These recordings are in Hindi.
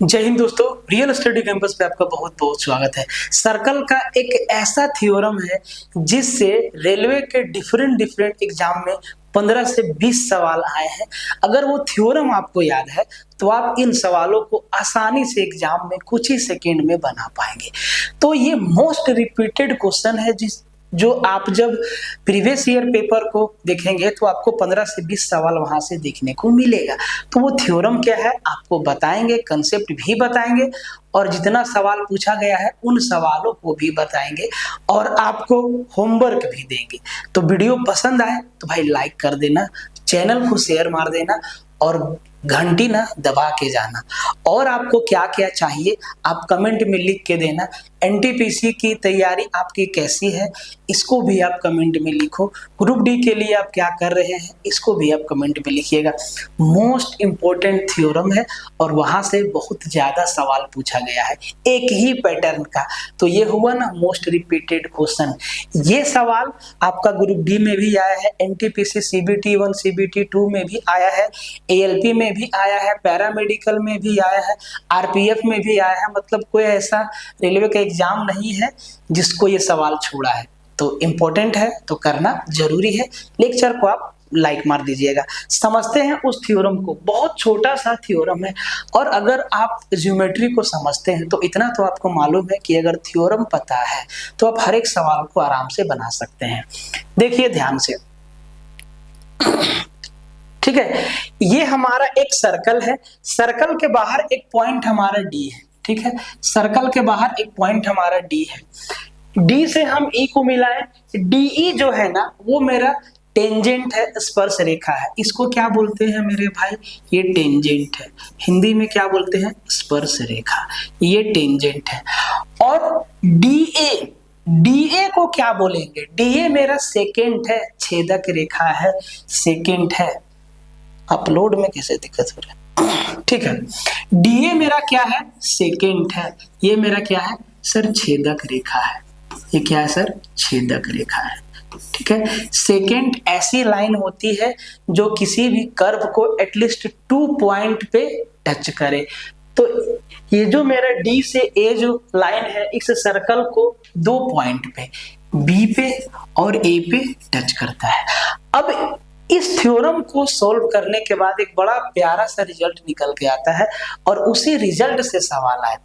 जय हिंद दोस्तों, रियल स्टडी कैंपस पे आपका बहुत बहुत स्वागत है। सर्कल का एक ऐसा थ्योरम है जिससे रेलवे के डिफरेंट एग्जाम में 15 से 20 सवाल आए हैं। अगर वो थ्योरम आपको याद है तो आप इन सवालों को आसानी से एग्जाम में कुछ ही सेकेंड में बना पाएंगे। तो ये मोस्ट रिपीटेड क्वेश्चन है जो आप जब प्रीवियस ईयर पेपर को देखेंगे तो आपको 15 से 20 सवाल वहां से देखने को मिलेगा। तो वो थ्योरम क्या है आपको बताएंगे, कंसेप्ट भी बताएंगे और जितना सवाल पूछा गया है उन सवालों को भी बताएंगे और आपको होमवर्क भी देंगे। तो वीडियो पसंद आए तो भाई लाइक कर देना, चैनल को शेयर मार देना और घंटी ना दबा के जाना। और आपको क्या क्या चाहिए आप कमेंट में लिख के देना। एनटीपीसी की तैयारी आपकी कैसी है इसको भी आप कमेंट में लिखो। ग्रुप डी के लिए आप क्या कर रहे हैं इसको भी आप कमेंट में लिखिएगा। मोस्ट इम्पोर्टेंट थ्योरम है और वहां से बहुत ज्यादा सवाल पूछा गया है एक ही पैटर्न का। तो ये हुआ ना मोस्ट रिपीटेड क्वेश्चन। ये सवाल आपका ग्रुप डी में भी आया है, एनटीपीसी सीबीटी 1 सीबीटी 2 में भी आया है, एएलपी में भी आया है, पैरामेडिकल में भी आया है, आरपीएफ में भी आया है। मतलब कोई ऐसा रेलवे का एग्जाम नहीं है जिसको ये सवाल छोड़ा है। तो इम्पोर्टेंट है तो करना जरूरी है। लेक्चर को आप लाइक मार दीजिएगा। समझते हैं उस थ्योरम को। बहुत छोटा सा थ्योरम है और अगर आप ज्योमेट्री को समझते हैं तो इतना तो आपको मालूम है कि अगर थ्योरम पता है तो आप हर एक सवाल को आराम से बना सकते हैं। देखिए ध्यान से, ठीक है। ये हमारा एक सर्कल है, सर्कल के बाहर एक पॉइंट हमारा डी है, ठीक है। सर्कल के बाहर एक पॉइंट हमारा डी है। डी से हम ई को मिलाएं, डीई जो है ना वो मेरा टेंजेंट है, स्पर्श रेखा है। इसको क्या बोलते हैं मेरे भाई? ये टेंजेंट है। हिंदी में क्या बोलते हैं? स्पर्श रेखा। ये टेंजेंट है। और डीए, डीए को क्या बोलेंगे? डीए मेरा सेकेंड है, छेदक रेखा है, सेकेंड है। अपलोड में कैसे दिक्कत हो रहा है? ठीक है। डीए मेरा क्या है? सेकेंड है। ये मेरा क्या है सर? छेदक रेखा है। ये क्या है सर? छेदक रेखा है, ठीक है। सेकेंड ऐसी लाइन होती है जो किसी भी कर्व को एटलीस्ट 2 पॉइंट पे टच करे। तो ये जो मेरा डी से ए जो लाइन है इस सर्कल को 2 पॉइंट पे, बी पे और ए पे टच करता है। अब इस थ्योरम को सॉल्व करने के बाद एक बड़ा प्यारा सा रिजल्ट निकल के आता है और उसी रिजल्ट से सवाल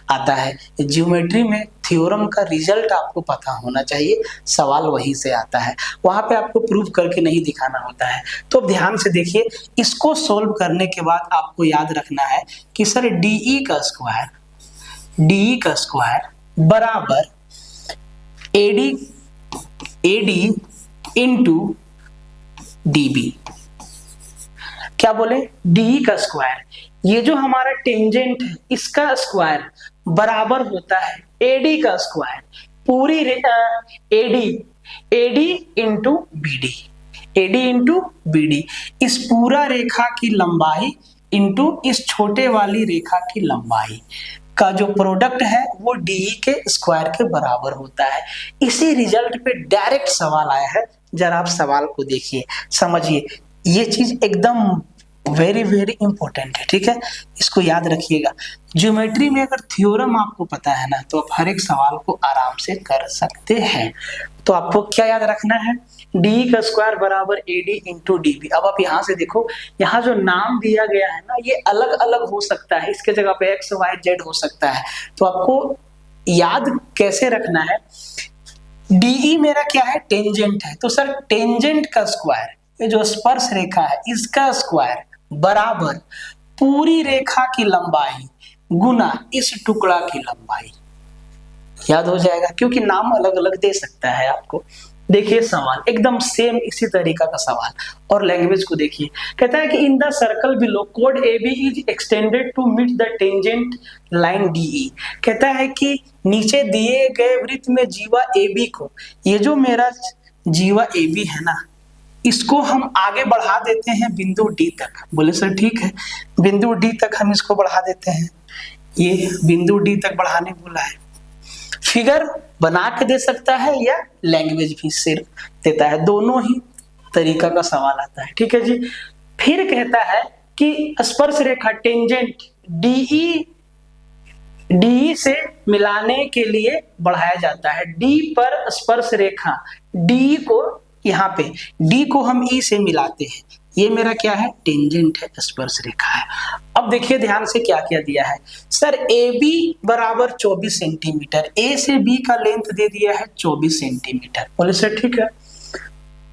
आता है। ज्योमेट्री में थ्योरम का रिजल्ट आपको पता होना चाहिए, सवाल वहीं से आता है। वहां पे आपको प्रूव करके नहीं दिखाना होता है। तो ध्यान से देखिए, इसको सॉल्व करने के बाद आपको याद रखना है कि सर डीई का स्क्वायर बराबर एडी इंटू डीबी। क्या बोले? डी का स्क्वायर, ये जो हमारा टेंजेंट है इसका स्क्वायर बराबर होता है एडी का स्क्वायर। पूरी AD into BD, AD into BD. इस पूरा रेखा की लंबाई इंटू इस छोटे वाली रेखा की लंबाई का जो प्रोडक्ट है वो डीई के स्क्वायर के बराबर होता है। इसी रिजल्ट पे डायरेक्ट सवाल आया है। जरा आप सवाल को देखिए, समझिए। ये चीज एकदम वेरी इंपॉर्टेंट है, ठीक है। इसको याद रखिएगा। ज्योमेट्री में अगर थ्योरम आपको पता है ना तो आप हर एक सवाल को आराम से कर सकते हैं। तो आपको क्या याद रखना है? डी का स्क्वायर बराबर एडी इंटू डीबी। अब आप यहाँ से देखो, यहाँ जो नाम दिया गया है ना ये अलग अलग हो सकता है, इसके जगह पे एक्स वाई जेड हो सकता है। तो आपको याद कैसे रखना है? डीई मेरा क्या है? टेंजेंट है। तो सर टेंजेंट का स्क्वायर, ये जो स्पर्श रेखा है इसका स्क्वायर बराबर पूरी रेखा की लंबाई गुना इस टुकड़ा की लंबाई। याद हो जाएगा क्योंकि नाम अलग अलग दे सकता है आपको। देखिए सवाल एकदम सेम इसी तरीका का सवाल। और लैंग्वेज को देखिए, कहता है कि इन द सर्कल बिलो कोड AB is extended to meet the tangent line DE। कहता है कि नीचे दिए गए वृत्त में जीवा AB को, ये जो मेरा जीवा AB है ना इसको हम आगे बढ़ा देते हैं बिंदु D तक। बोले सर ठीक है, बिंदु D तक हम इसको बढ़ा देते हैं। ये बिंदु D तक बढ़ाने बोला है। फिगर बना के दे सकता है या लैंग्वेज भी सिर्फ देता है, दोनों ही तरीका का सवाल आता है, ठीक है जी। फिर कहता है कि स्पर्श रेखा टेंजेंट डीई डी से मिलाने के लिए बढ़ाया जाता है। डी पर स्पर्श रेखा, डी को यहाँ पे डी को हम ई से मिलाते हैं, ये मेरा क्या है, टेंजेंट है, स्पर्श रेखा है। अब देखिए ध्यान से क्या क्या दिया है सर, ए बी बराबर 24 सेंटीमीटर, ए से बी का लेंथ दे दिया है 24 सेंटीमीटर, बोले सर ठीक है।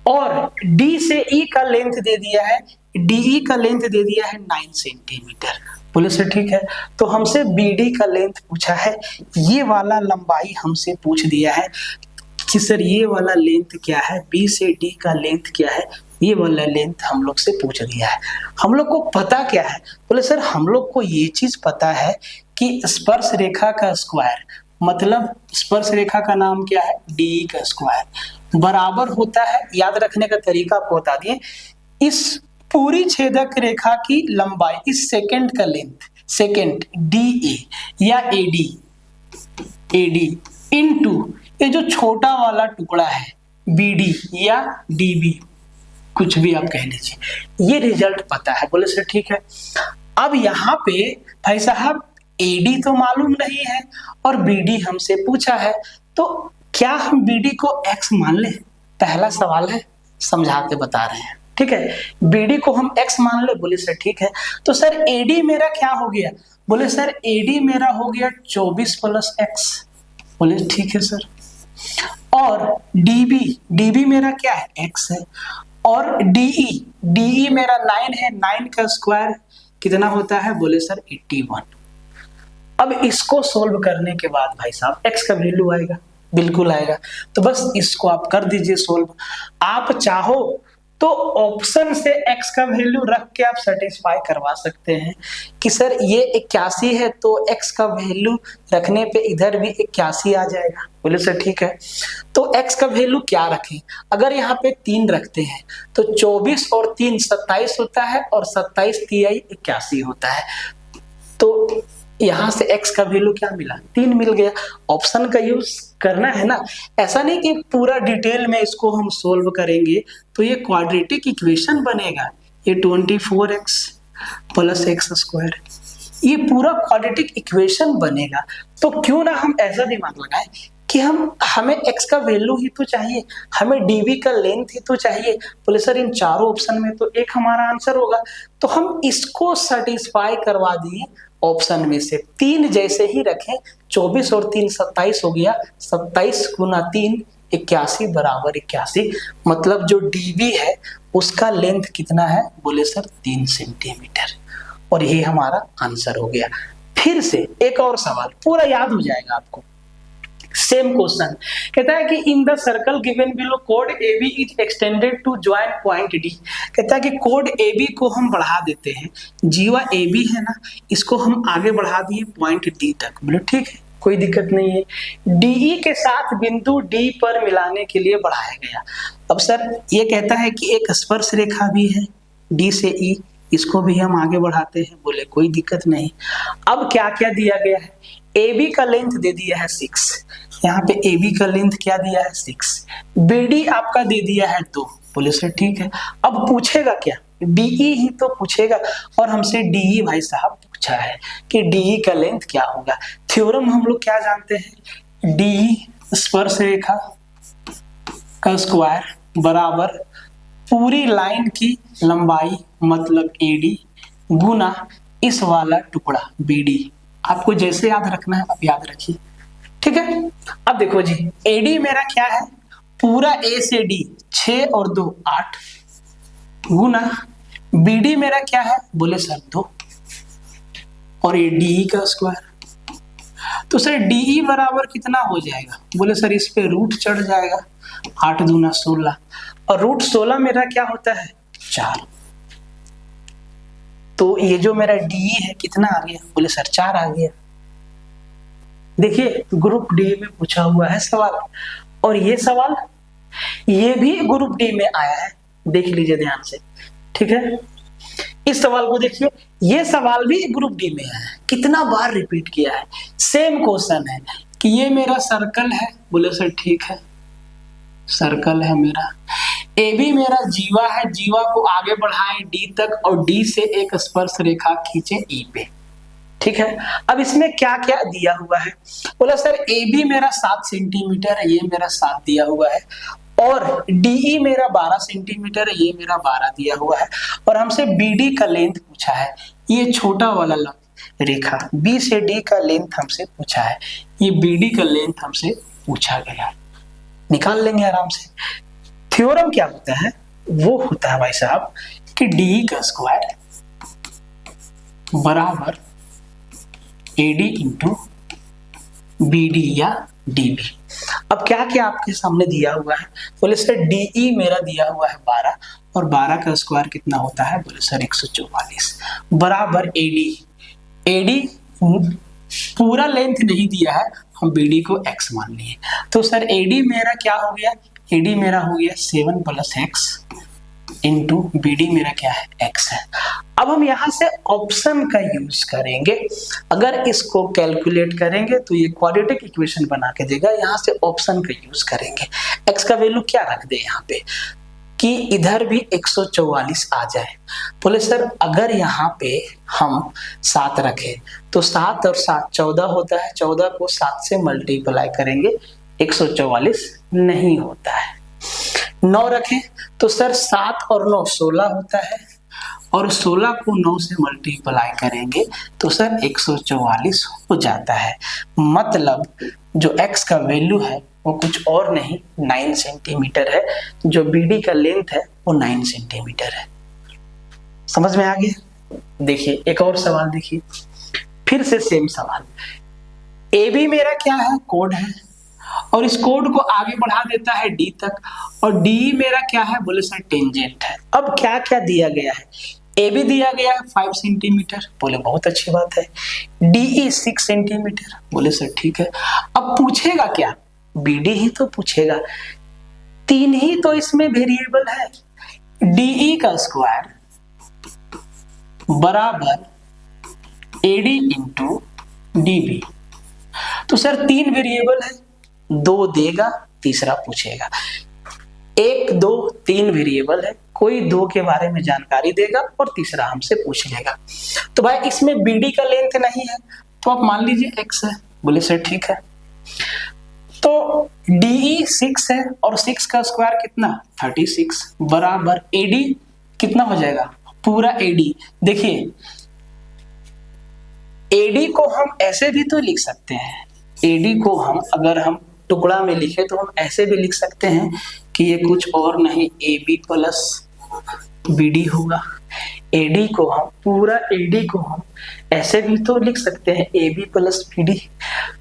और डी से ई का लेंथ दे दिया है, डीई का लेंथ दे दिया है 9 सेंटीमीटर, बोले सर ठीक है। तो हमसे बीडी का लेंथ पूछा है, ये वाला लंबाई हमसे पूछ दिया है कि सर ये वाला लेंथ क्या है, बी से डी का लेंथ क्या है, ये वाला लेंथ हम लोग से पूछ दिया है। हम लोग को पता क्या है, बोले सर हम लोग को ये चीज पता है कि स्पर्श रेखा का स्क्वायर, मतलब स्पर्श रेखा का नाम क्या है, डी का स्क्वायर बराबर होता है, याद रखने का तरीका आपको बता दिए, इस पूरी छेदक रेखा की लंबाई, इस सेकंड का लेंथ, सेकंड डी ए या एडी इनटू ये जो छोटा वाला टुकड़ा है बीडी या डीबी, कुछ भी आप कह लीजिए, ये रिजल्ट पता है, बोले सर ठीक है। अब यहाँ पे भाई साहब एडी तो मालूम नहीं है और बीडी हमसे पूछा है, तो क्या हम बीडी को एक्स मान ले, पहला सवाल है, समझा के बता रहे हैं, ठीक है। बीडी को हम एक्स मान ले, बोले सर ठीक है। तो सर एडी मेरा क्या हो गया, बोले सर एडी मेरा हो गया 24 प्लस एक्स, बोले ठीक है सर। और डीबी मेरा क्या है, एक्स है। और डीई मेरा 9 है, 9 का स्क्वायर कितना होता है, बोले सर 81। अब इसको सोल्व करने के बाद भाई साहब एक्स का वैल्यू आएगा, बिल्कुल आएगा। तो बस इसको आप कर दीजिए सोल्व। आप चाहो तो ऑप्शन से एक्स का वैल्यू रख के आप सेटिस्फाई करवा सकते हैं कि सर ये 81 है, तो एक्स का वैल्यू रखने पे इधर भी 81 आ जाएगा, बोले सर ठीक है। तो एक्स का वैल्यू क्या रखें, अगर यहाँ पे 3 रखते हैं तो 24 और 3 27 होता है, और 27 तिहाई 81 होता है। तो यहाँ से x का वैल्यू क्या मिला, 3 मिल गया। ऑप्शन का यूज करना है ना, ऐसा नहीं कि पूरा डिटेल में इसको हम सोल्व करेंगे तो ये क्वाड्रेटिक इक्वेशन बनेगा, ये 24x प्लस एक्स स्क्वायर, ये पूरा क्वाड्रेटिक इक्वेशन बनेगा। तो क्यों ना हम ऐसा दिमाग लगाएं कि हमें x का वैल्यू ही तो चाहिए, हमें dv का लेंथ ही तो चाहिए, बोले सर इन चारों ऑप्शन में तो एक हमारा आंसर होगा, तो हम इसको सेटिस्फाई करवा दिए ऑप्शन में से। 3 जैसे ही रखें, 24 और 3 27 हो गया, 27 गुना 3 81 बराबर 81, मतलब जो dv है उसका लेंथ कितना है, बोले सर 3 सेंटीमीटर, और ये हमारा आंसर हो गया। फिर से एक और सवाल, पूरा याद हो जाएगा आपको, सेम क्वेश्चन कहता है कि in the circle given below कोड AB is extended to join point D। कहता है कि कोड AB को हम बढ़ा देते हैं, जीवा AB है ना, इसको हम आगे बढ़ा दिए पॉइंट D तक, बोले ठीक है, कोई दिक्कत नहीं है। DE के साथ बिंदु D पर मिलाने के लिए बढ़ाया गया। अब सर ये कहता है कि एक स्पर्श रेखा भी है D से E, इसको भी हम आगे बढ़ाते हैं, बोले कोई दिक्कत नहीं। अब क्या क्या दिया गया है, AB का लेंथ दे दिया है 6, यहाँ पे AB का लेंथ क्या दिया है 6, BD आपका दे दिया है 2, बोले सर ठीक है। अब पूछेगा क्या, DE ही तो पूछेगा, और हमसे DE भाई साहब पूछा है कि DE का लेंथ क्या होगा। थ्योरम हम लोग क्या जानते हैं, DE स्पर्श रेखा का स्क्वायर बराबर पूरी लाइन की लंबाई मतलब AD गुना इस वाला टुकड़ा BD। आपको जैसे याद रखना है आप याद रखिए, ठीक है। अब देखो जी, AD मेरा क्या है, पूरा A से D 6 और 2 8 गुना BD मेरा क्या है, बोले सर 2, और ये DE का स्क्वायर। तो सर DE बराबर कितना हो जाएगा, बोले सर इस पे रूट चढ़ जाएगा, 8 दूना 16, और रूट 16 मेरा क्या होता है 4। तो ये जो मेरा DE है कितना आ गया, बोले सर 4 आ गया। देखिए ग्रुप डी में पूछा हुआ है सवाल, और ये सवाल ये भी ग्रुप डी में आया है, देख लीजिए ध्यान से, ठीक है। इस सवाल को देखिए, ये सवाल भी ग्रुप डी में आया है, कितना बार रिपीट किया है, सेम क्वेश्चन है कि ये मेरा सर्कल है, बोले सर ठीक है सर्कल है मेरा, AB मेरा जीवा है, जीवा को आगे बढ़ाएं D तक, और D से एक स्पर्श रेखा खींचे E पे, ठीक है। अब इसमें क्या क्या दिया हुआ है, बोला सर ए बी मेरा 7 सेंटीमीटर है, ये मेरा 7 दिया हुआ है, और डीई मेरा 12 सेंटीमीटर है, ये मेरा 12 दिया हुआ है, और हमसे बीडी का लेंथ पूछा है, ये छोटा वाला रेखा बी से डी का लेंथ हमसे पूछा है, ये बीडी का लेंथ हमसे पूछा गया, निकाल लेंगे आराम से। थ्योरम क्या होता है, वो होता है भाई साहब कि डी का स्क्वायर बराबर एडी इंटू बीडी या डीबी। अब क्या क्या आपके सामने दिया हुआ है, बोले सर डीई मेरा दिया हुआ है 12, और 12 का स्क्वायर कितना होता है, बोले सर 144 बराबर एडी। एडी पूरा लेंथ नहीं दिया है, हम बीडी को x मान लिए, तो सर एडी मेरा क्या हो गया, एडी मेरा हो गया 7 + x इंटू बीडी मेरा क्या है, x है। अब हम यहाँ से ऑप्शन का यूज करेंगे, अगर इसको कैलकुलेट करेंगे तो ये क्वाड्रेटिक इक्वेशन बना के देगा, यहाँ से ऑप्शन का यूज करेंगे। x का वैल्यू क्या रख दे यहाँ पे कि इधर भी 144 आ जाए। बोले सर अगर यहाँ पे हम 7 रखें तो 7 और 7 14 होता है, 14 को 7 से मल्टीप्लाई करेंगे 144 नहीं होता है। 9 रखें तो सर 7 और 9 16 होता है, और 16 को 9 से मल्टीप्लाई करेंगे तो सर 144 हो जाता है। मतलब जो x का वैल्यू है वो कुछ और नहीं 9 सेंटीमीटर है, जो बीडी का लेंथ है वो 9 सेंटीमीटर है। समझ में आ गया। देखिए एक और सवाल देखिए, फिर से सेम सवाल, ए बी मेरा क्या है, कोड है, और इस कोड को आगे बढ़ा देता है डी तक, और डी मेरा क्या है, बोले सर टेंजेंट है। अब क्या क्या दिया गया है, ए बी दिया गया है 5 सेंटीमीटर, बोले बहुत अच्छी बात है, डीई 6 सेंटीमीटर, बोले सर ठीक है। अब पूछेगा क्या, बीडी ही तो पूछेगा, 3 ही तो इसमें वेरिएबल है, डीई का स्क्वायर बराबर एडी इंटू डीबी। तो सर 3 वेरिएबल है, 2 देगा, तीसरा पूछेगा। 1 2 3 वेरिएबल है, कोई 2 के बारे में जानकारी देगा और तीसरा हमसे पूछ लेगा। तो भाई इसमें बीडी का लेंथ नहीं है तो आप मान लीजिए x है, बोले सर ठीक है। तो डीई 6 है और 6 का स्क्वायर कितना 36 बराबर एडी कितना हो जाएगा, पूरा एडी। देखिए एडी को हम ऐसे भी तो लिख सकते हैं, एडी को हम अगर हम टुकड़ा में लिखे तो हम ऐसे भी लिख सकते हैं कि ये कुछ और नहीं A B plus B D होगा। एडी को हम पूरा एडी को हम ऐसे भी तो लिख सकते हैं A B plus B D.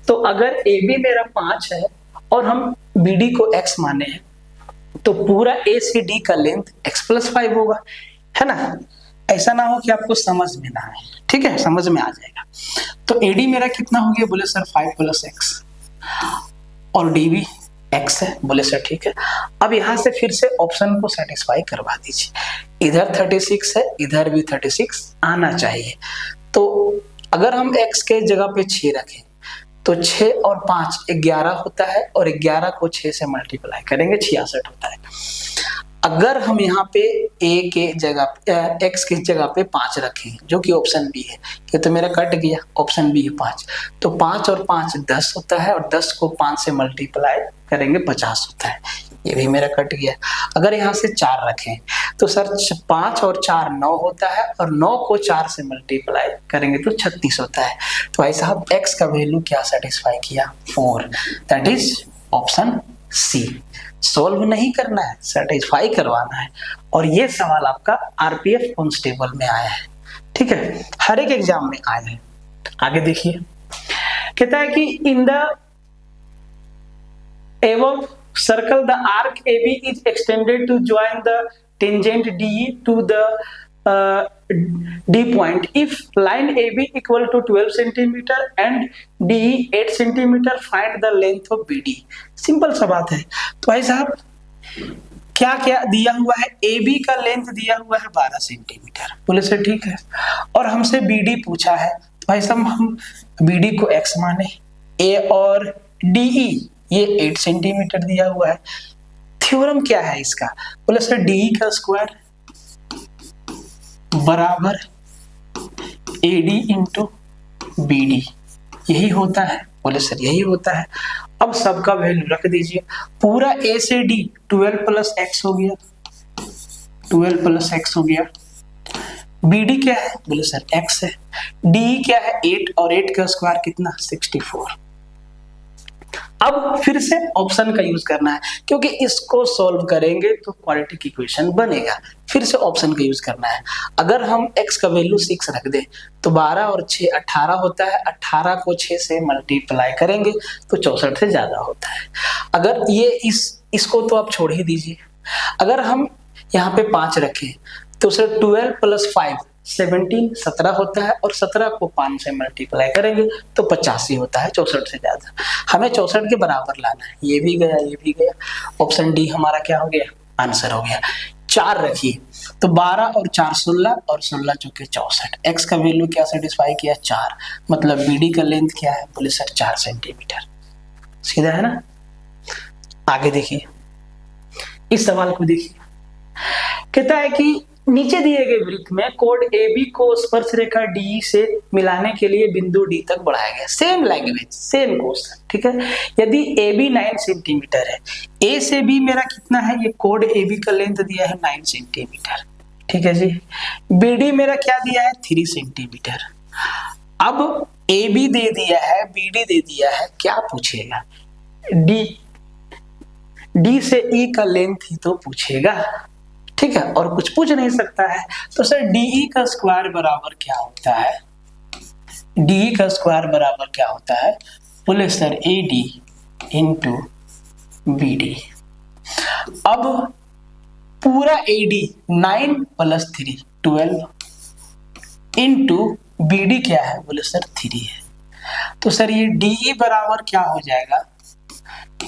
तो अगर ए बी मेरा 5 है और हम बी डी को x माने हैं तो पूरा ए से डी का लेंथ x + 5 होगा, है ना। ऐसा ना हो कि आपको समझ में ना आए, ठीक है, समझ में आ जाएगा। तो एडी मेरा कितना हो गया, बोले सर 5 + x, और डी भी x है, बोले सर ठीक है। अब यहां से फिर से ऑप्शन को सेटिस्फाई करवा दीजिए, इधर 36 है, इधर भी 36 आना चाहिए। तो अगर हम x के जगह पे 6 रखें तो 6 और 5 11 होता है, और 11 को 6 से मल्टीप्लाई करेंगे 66 होता है। अगर हम यहाँ पे a के जगह x के जगह पे 5 रखें जो कि ऑप्शन बी है, ये तो मेरा कट गया, ऑप्शन बी है 5, तो 5 और 5 10 होता है, और 10 को 5 से मल्टीप्लाई करेंगे 50 होता है, ये भी मेरा कट गया। अगर यहाँ से 4 रखें तो सर 5 और 4 9 होता है, और 9 को 4 से मल्टीप्लाई करेंगे तो 36 होता है। तो भाई साहब x का वैल्यू क्या सेटिस्फाई किया, 4, that is option C. Solve नहीं करना है, सेटिस्फाई करवाना है। और ये सवाल आपका आरपीएफ कांस्टेबल में आया है, ठीक है, हर एक एग्जाम में आया है। आगे देखिए, कहता है कि in the above circle the arc AB is extended to join the tangent DE to the D point. If line AB equal to 12 centimeter and DE 8 centimeter, find the length of BD. Simple सा बात है। तो भाई साहब क्या क्या दिया हुआ है, AB का लेंथ दिया हुआ है 12 सेंटीमीटर, बोले सर ठीक है, और हमसे BD पूछा है। तो भाई साहब हम BD को x माने, A और DE ये 8 सेंटीमीटर दिया हुआ है। थ्योरम क्या है इसका, बोले सर DE का स्क्वायर बराबर AD इंटू बी डी, यही होता है। बोले सर यही होता है। अब सबका वैल्यू रख दीजिए। पूरा ए से डी 12 प्लस एक्स हो गया, 12 प्लस एक्स हो गया। बी डी क्या है? बोले सर एक्स है। डी क्या है? 8, और 8 का स्क्वायर कितना? 64। अब फिर से ऑप्शन का यूज करना है, क्योंकि इसको सॉल्व करेंगे तो क्वाड्रेटिक इक्वेशन बनेगा। फिर से ऑप्शन का यूज करना है। अगर हम x का वैल्यू 6 रख दे तो 12 और 6 18 होता है। 18 को 6 से मल्टीप्लाई करेंगे तो 64 से ज्यादा होता है। अगर ये इसको तो आप छोड़ ही दीजिए। अगर हम यहाँ पे 5 रखें तो सर 12 प्लस 5 17 17 होता है, और 17 को 5 से मल्टीप्लाई करेंगे तो 85 होता है, 64 से ज्यादा। हमें 64 के बराबर लाना है। ये भी गया, ये भी गया। ऑप्शन डी हमारा क्या हो गया? आंसर हो गया। 4 रखिए तो 12 और 4 16, और 16 चौके 64। एक्स का वैल्यू क्या सेटिस्फाई किया? 4। मतलब बीडी का लेंथ क्या है? बोले सर 4 सेंटीमीटर। सीधा है ना। आगे देखिए, इस सवाल को देखिए। कहता है कि नीचे दिए गए वृत्त में कोड AB को स्पर्श रेखा DE से मिलाने के लिए बिंदु D तक बढ़ाया गया। सेम लैंग्वेज, सेम क्वेश्चन, ठीक है। यदि AB 9 सेंटीमीटर है, A से B मेरा कितना है? ये कोड AB का लेंथ दिया है 9 सेंटीमीटर, ठीक है जी। BD मेरा क्या दिया है? 3 सेंटीमीटर। अब AB दे दिया है, BD दे दिया है, क्या पूछेगा? D से E का लेंथ ही तो पूछेगा, ठीक है, और कुछ पूछ नहीं सकता है। तो सर DE का स्क्वायर बराबर क्या होता है? DE का स्क्वायर बराबर क्या होता है? बोले सर AD इंटू BD। अब पूरा AD 9 प्लस 3 12 इंटू BD क्या है? बोले सर 3 है। तो सर ये DE बराबर क्या हो जाएगा?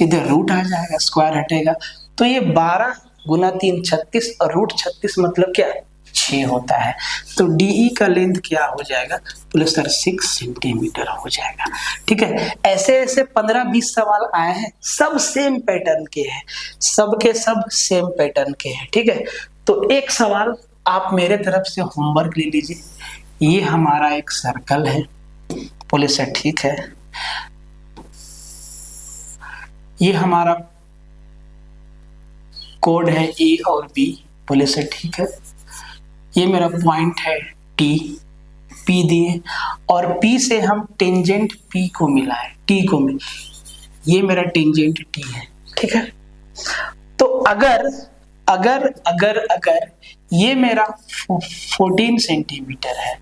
इधर रूट आ जाएगा, स्क्वायर हटेगा, तो ये 12 गुना 3 36, और रूट 36 मतलब क्या? 6 होता है। तो DE का लेंथ क्या हो जाएगा? बोले सर 6 सेंटीमीटर हो जाएगा, ठीक है। ऐसे ऐसे 15-20 सवाल आए हैं, सब सेम पैटर्न के हैं, सब के सब सेम पैटर्न के हैं, ठीक है। तो एक सवाल आप मेरे तरफ से होमवर्क ले लीजिए। ये हमारा एक सर्कल है। बोले सर ठीक है। ये हमारा कोड है A और B। बोले सर ठीक है। ये मेरा पॉइंट है T, P दिए, और P से हम टेंजेंट P को मिलाए, T को मिल, ये मेरा टेंजेंट T है, ठीक है। तो अगर अगर अगर अगर ये मेरा 14 सेंटीमीटर है,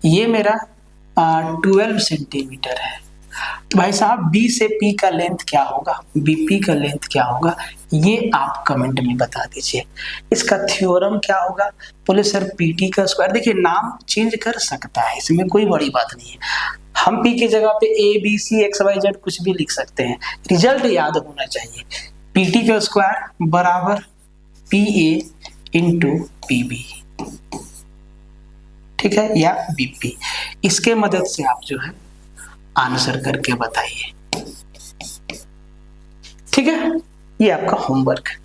ये मेरा 12 सेंटीमीटर है, तो भाई साहब B से P का लेंथ क्या होगा? BP का लेंथ क्या होगा? ये आप कमेंट में बता दीजिए। इसका थ्योरम क्या होगा? बोले सर PT का स्क्वायर। देखिए नाम चेंज कर सकता है, इसमें कोई बड़ी बात नहीं है। हम P की जगह पे ABC XYZ कुछ भी लिख सकते हैं, रिजल्ट याद होना चाहिए। PT का स्क्वायर बराबर PA इंटू PB, ठीक है, या BP। इसके मदद से आप जो है आंसर करके बताइए, ठीक है। ये आपका होमवर्क है।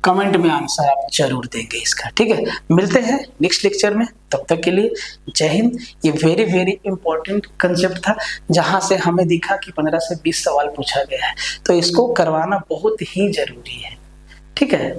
कमेंट में आंसर आप जरूर देंगे इसका, ठीक है। मिलते हैं नेक्स्ट लेक्चर में, तब तक के लिए जय हिंद। ये वेरी वेरी इंपॉर्टेंट कंसेप्ट था, जहां से हमें दिखा कि 15 से 20 सवाल पूछा गया है, तो इसको करवाना बहुत ही जरूरी है, ठीक है।